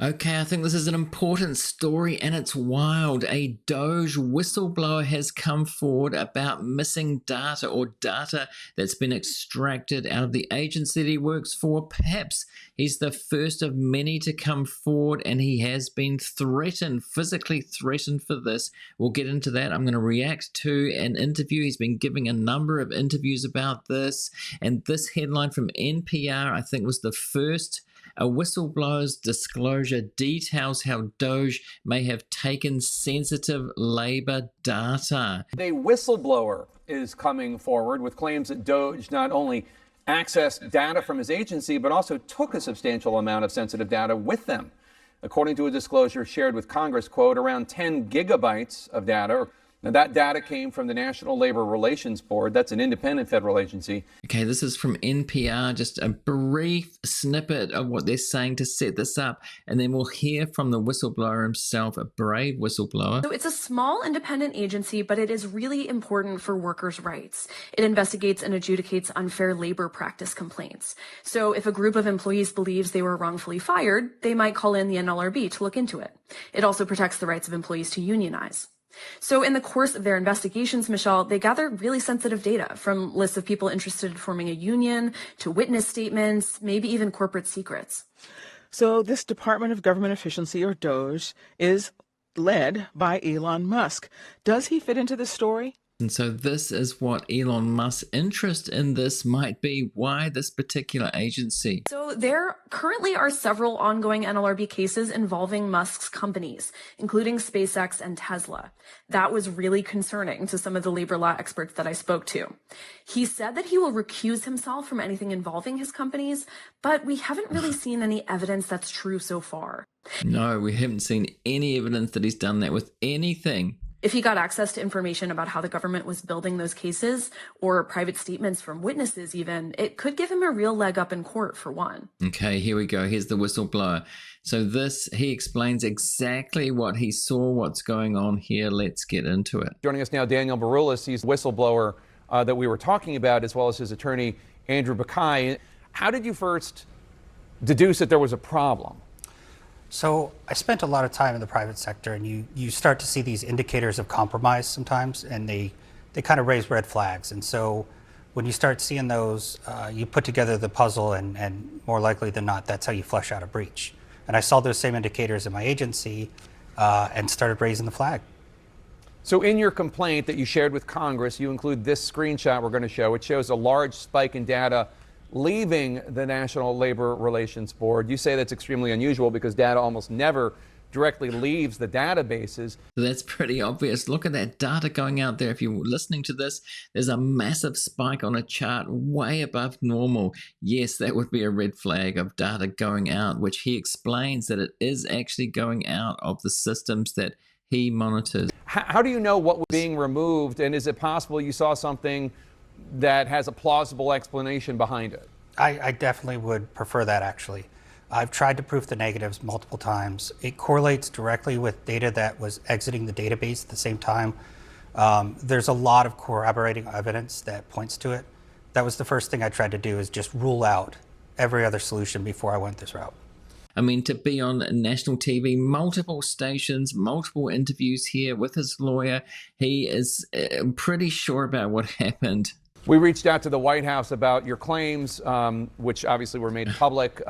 Okay, I think this is an important story and it's wild. A DOGE whistleblower has come forward about missing data or data that's been extracted out of the agency that he works for. Perhaps he's the first of many to come forward and he has been threatened, physically threatened for this. We'll get into that. I'm going to react to an interview. He's been giving a number of interviews about this. And this headline from NPR, I think, was the first. A whistleblower's disclosure details how DOGE may have taken sensitive labor data. A whistleblower is coming forward with claims that DOGE not only accessed data from his agency, but also took a substantial amount of sensitive data with them. According to a disclosure shared with Congress, quote, around 10 gigabytes of data. Now, that data came from the National Labor Relations Board. That's an independent federal agency. Okay, this is from NPR, just a brief snippet of what they're saying to set this up, and then we'll hear from the whistleblower himself, a brave whistleblower. So it's a small independent agency, but it is really important for workers' rights. It investigates and adjudicates unfair labor practice complaints. So if a group of employees believes they were wrongfully fired, they might call in the NLRB to look into it. It also protects the rights of employees to unionize. So in the course of their investigations, Michelle, they gather really sensitive data from lists of people interested in forming a union to witness statements, maybe even corporate secrets. So this Department of Government Efficiency, or DOGE, is led by Elon Musk. Does he fit into this story? And so this is what Elon Musk's interest in this might be. Why this particular agency? So there currently are several ongoing NLRB cases involving Musk's companies, including SpaceX and Tesla. That was really concerning to some of the labor law experts that I spoke to. He said that he will recuse himself from anything involving his companies, but we haven't really seen any evidence that's true so far. No, we haven't seen any evidence that he's done that with anything. If he got access to information about how the government was building those cases, or private statements from witnesses even, it could give him a real leg up in court, for one. Okay, here we go. Here's the whistleblower. So he explains exactly what he saw, what's going on here. Let's get into it. Joining us now, Daniel Baroulis. He's the whistleblower that we were talking about, as well as his attorney, Andrew Buckeye. How did you first deduce that there was a problem? So I spent a lot of time in the private sector, and you start to see these indicators of compromise sometimes, and they kind of raise red flags. And so when you start seeing those, you put together the puzzle, and more likely than not, that's how you flesh out a breach. And I saw those same indicators in my agency and started raising the flag. So in your complaint that you shared with Congress, you include this screenshot we're going to show. It shows a large spike in data leaving the National Labor Relations Board. You say that's extremely unusual because data almost never directly leaves the databases. That's pretty obvious. Look at that data going out there. If you're listening to this, there's a massive spike on a chart way above normal. Yes, that would be a red flag of data going out, which he explains that it is actually going out of the systems that he monitors. How do you know what was being removed, and is it possible you saw something that has a plausible explanation behind it? I definitely would prefer that, actually. I've tried to prove the negatives multiple times. It correlates directly with data that was exiting the database at the same time. There's a lot of corroborating evidence that points to it. That was the first thing I tried to do, is just rule out every other solution before I went this route. I mean, to be on national TV, multiple stations, multiple interviews here with his lawyer, he is pretty sure about what happened. We reached out to the White House about your claims, which obviously were made public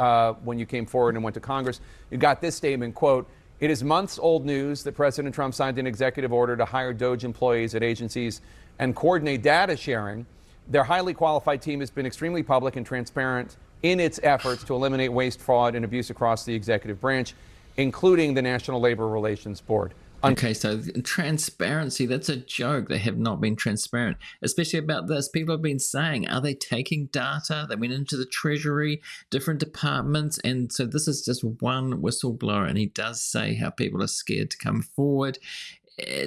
when you came forward and went to Congress. You got this statement, quote, "It is months old news that President Trump signed an executive order to hire DOGE employees at agencies and coordinate data sharing. Their highly qualified team has been extremely public and transparent in its efforts to eliminate waste, fraud, and abuse across the executive branch, including the National Labor Relations Board." Okay, so transparency, that's a joke. They have not been transparent, especially about this. People have been saying, are they taking data? They went into the Treasury, different departments, and so this is just one whistleblower, and he does say how people are scared to come forward.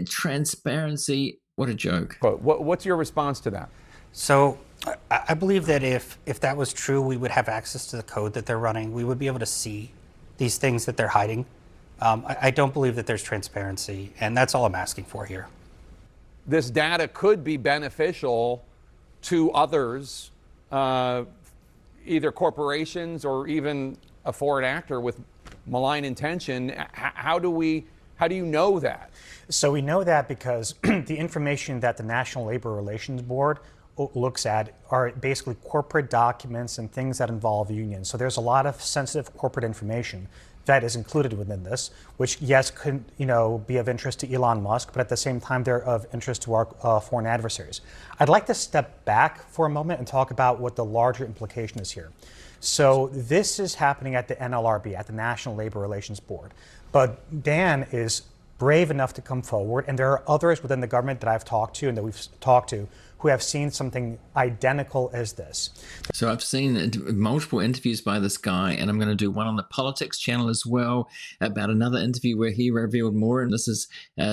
Transparency, what a joke. What's your response to that? So I believe that if that was true, we would have access to the code that they're running. We would be able to see these things that they're hiding. I don't believe that there's transparency, and that's all I'm asking for here. This data could be beneficial to others, either corporations or even a foreign actor with malign intention. How do you know that? So we know that because the information that the National Labor Relations Board looks at are basically corporate documents and things that involve unions. So there's a lot of sensitive corporate information that is included within this, which yes could be of interest to Elon Musk, but at the same time they're of interest to our foreign adversaries. I'd like to step back for a moment and talk about what the larger implication is here. So this is happening at the NLRB, at the National Labor Relations Board, but Dan is brave enough to come forward, and there are others within the government that I've talked to and that we've talked to who have seen something identical as this. So I've seen multiple interviews by this guy, and I'm going to do one on the Politics channel as well about another interview where he revealed more, and this is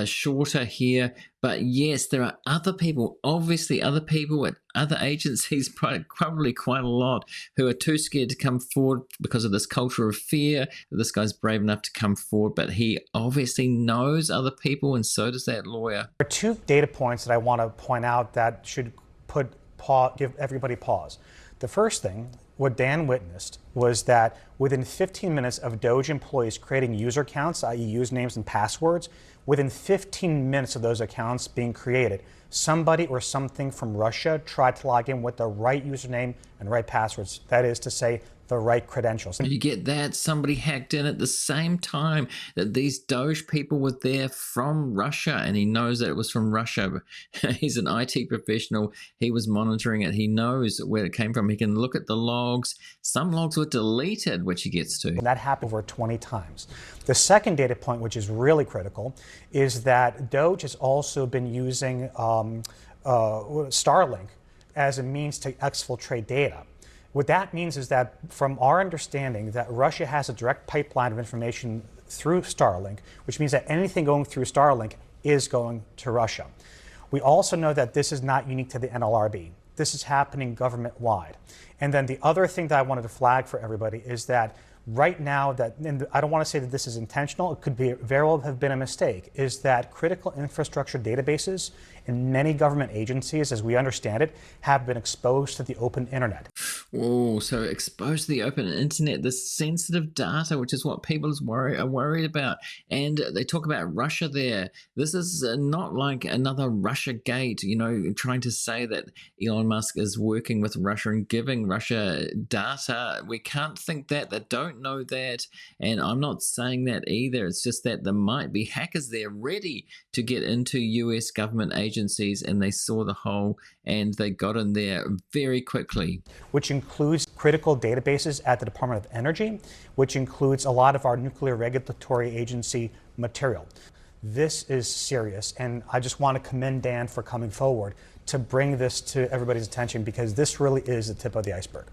shorter here. But yes, there are other people, obviously other people at other agencies, probably quite a lot, who are too scared to come forward because of this culture of fear. This guy's brave enough to come forward, but he obviously knows other people, and so does that lawyer. There are two data points that I want to point out that should give everybody pause. The first thing, what Dan witnessed, was that within 15 minutes of DOGE employees creating user accounts, i.e. usernames and passwords, within 15 minutes of those accounts being created, somebody or something from Russia tried to log in with the right username and right passwords. That is to say, the right credentials. You get that somebody hacked in at the same time that these DOGE people were there from Russia, and he knows that it was from Russia. He's an IT professional. He was monitoring it. He knows where it came from. He can look at the logs. Some logs were deleted, which he gets to. And that happened over 20 times. The second data point, which is really critical, is that DOGE has also been using Starlink as a means to exfiltrate data. What that means is that, from our understanding, that Russia has a direct pipeline of information through Starlink, which means that anything going through Starlink is going to Russia. We also know that this is not unique to the NLRB. This is happening government-wide. And then the other thing that I wanted to flag for everybody is that right now, and I don't want to say that this is intentional, it could very well have been a mistake, is that critical infrastructure databases in many government agencies, as we understand it, have been exposed to the open internet. Oh, so exposed to the open internet, this sensitive data, which is what people are worried about. And they talk about Russia there. This is not like another Russia gate, trying to say that Elon Musk is working with Russia and giving Russia data. We can't think that. They don't know that. And I'm not saying that either. It's just that there might be hackers there ready to get into US government agencies, and they saw the hole and they got in there very quickly. Which includes critical databases at the Department of Energy, which includes a lot of our nuclear regulatory agency material. This is serious, and I just want to commend Dan for coming forward to bring this to everybody's attention, because this really is the tip of the iceberg.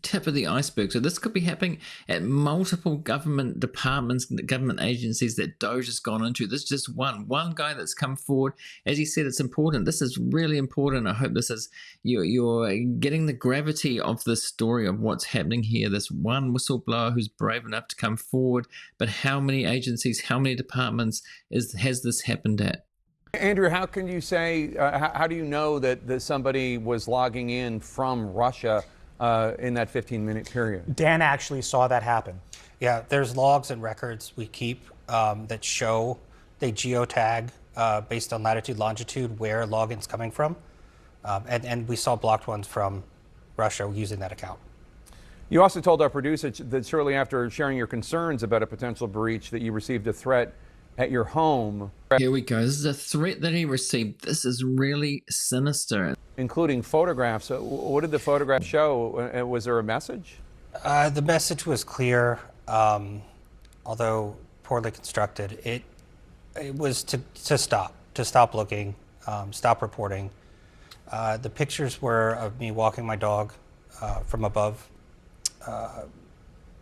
Tip of the iceberg. So this could be happening at multiple government departments, government agencies that DOGE has gone into. This is just one guy that's come forward. As he said, it's important. This is really important. I hope this is you're getting the gravity of the story of what's happening here. This one whistleblower who's brave enough to come forward, but how many agencies, how many departments has this happened at? Andrew, how can you say? How do you know that somebody was logging in from Russia in that 15-minute period? Dan actually saw that happen. Yeah, there's logs and records we keep that show, they geotag based on latitude, longitude, where login's coming from. And we saw blocked ones from Russia using that account. You also told our producer that shortly after sharing your concerns about a potential breach that you received a threat at your home. Here we go. This is a threat that he received. This is really sinister. Including photographs. What did the photograph show? Was there a message? The message was clear, although poorly constructed. It was to stop looking, stop reporting. The pictures were of me walking my dog from above.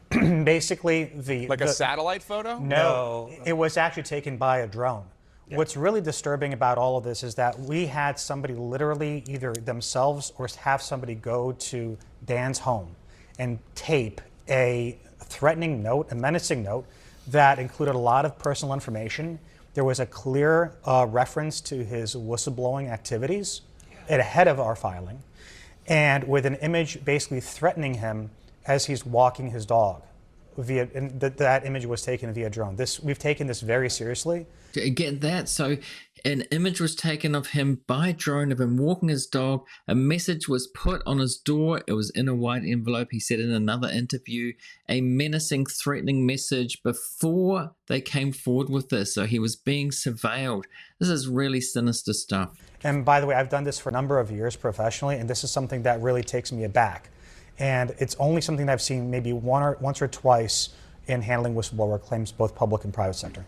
Basically, a satellite photo? No, it was actually taken by a drone. Yeah. What's really disturbing about all of this is that we had somebody literally either themselves or have somebody go to Dan's home and tape a threatening note, a menacing note that included a lot of personal information. There was a clear reference to his whistleblowing activities ahead of our filing, and with an image basically threatening him as he's walking his dog via, and that image was taken via drone. We've taken this very seriously. Get that? So an image was taken of him by drone of him walking his dog. A message was put on his door. It was in a white envelope. He said in another interview, a menacing, threatening message before they came forward with this. So he was being surveilled. This is really sinister stuff. And by the way, I've done this for a number of years professionally, and this is something that really takes me aback. And it's only something that I've seen maybe once or twice in handling whistleblower claims, both public and private sector.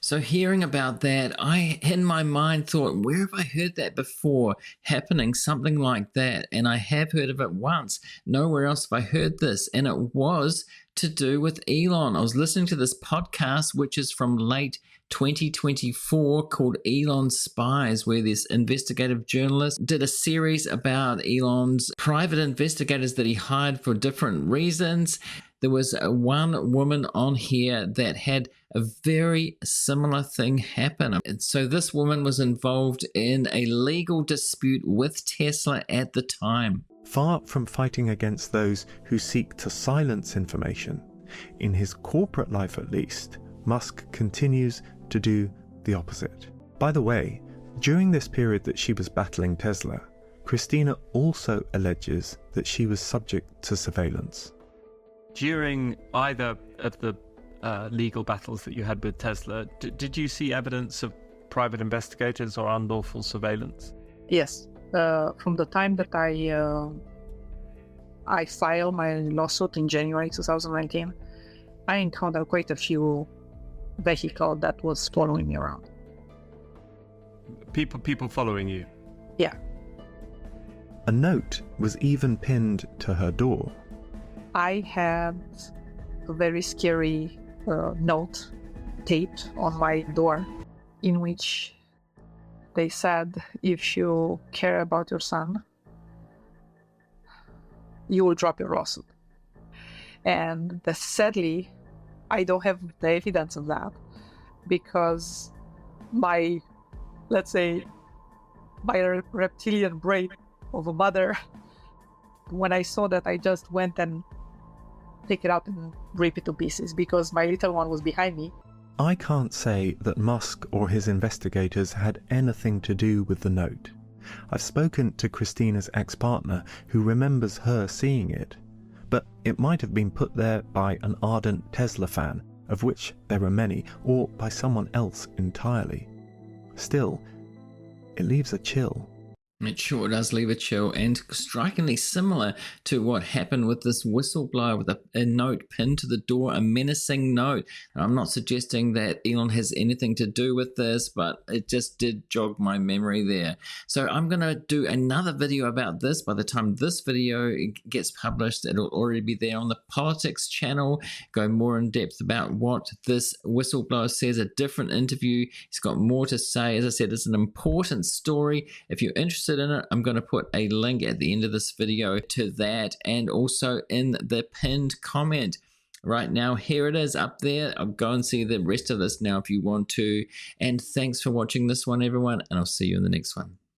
So hearing about that, I, in my mind, thought, where have I heard that before happening, something like that? And I have heard of it once. Nowhere else have I heard this. And it was to do with Elon. I was listening to this podcast, which is from late 2024, called Elon Spies, where this investigative journalist did a series about Elon's private investigators that he hired for different reasons. There was one woman on here that had a very similar thing happen. And so this woman was involved in a legal dispute with Tesla at the time. Far from fighting against those who seek to silence information, in his corporate life at least, Musk continues to do the opposite. By the way, during this period that she was battling Tesla, Christina also alleges that she was subject to surveillance. During either of the legal battles that you had with Tesla, did you see evidence of private investigators or unlawful surveillance? Yes. From the time that I filed my lawsuit in January 2019, I encountered quite a few vehicles that was following me around. People following you? Yeah. A note was even pinned to her door. I had a very scary note taped on my door in which they said, if you care about your son, you will drop your lawsuit. And sadly, I don't have the evidence of that because my, let's say, my reptilian brain of a mother, when I saw that, I just went and take it out and rip it to pieces because my little one was behind me. I can't say that Musk or his investigators had anything to do with the note. I've spoken to Christina's ex-partner who remembers her seeing it, but it might have been put there by an ardent Tesla fan, of which there are many, or by someone else entirely. Still, it leaves a chill. It sure does leave a chill, and strikingly similar to what happened with this whistleblower with a note pinned to the door, a menacing note. And I'm not suggesting that Elon has anything to do with this, but it just did jog my memory there. So I'm going to do another video about this. By the time this video gets published, it'll already be there on the politics channel, go more in depth about what this whistleblower says, a different interview. He's got more to say. As I said, it's an important story. If you're interested in it, I'm going to put a link at the end of this video to that, and also in the pinned comment. Right now, here it is up there. I'll go and see the rest of this now if you want to. And thanks for watching this one, everyone, and I'll see you in the next one.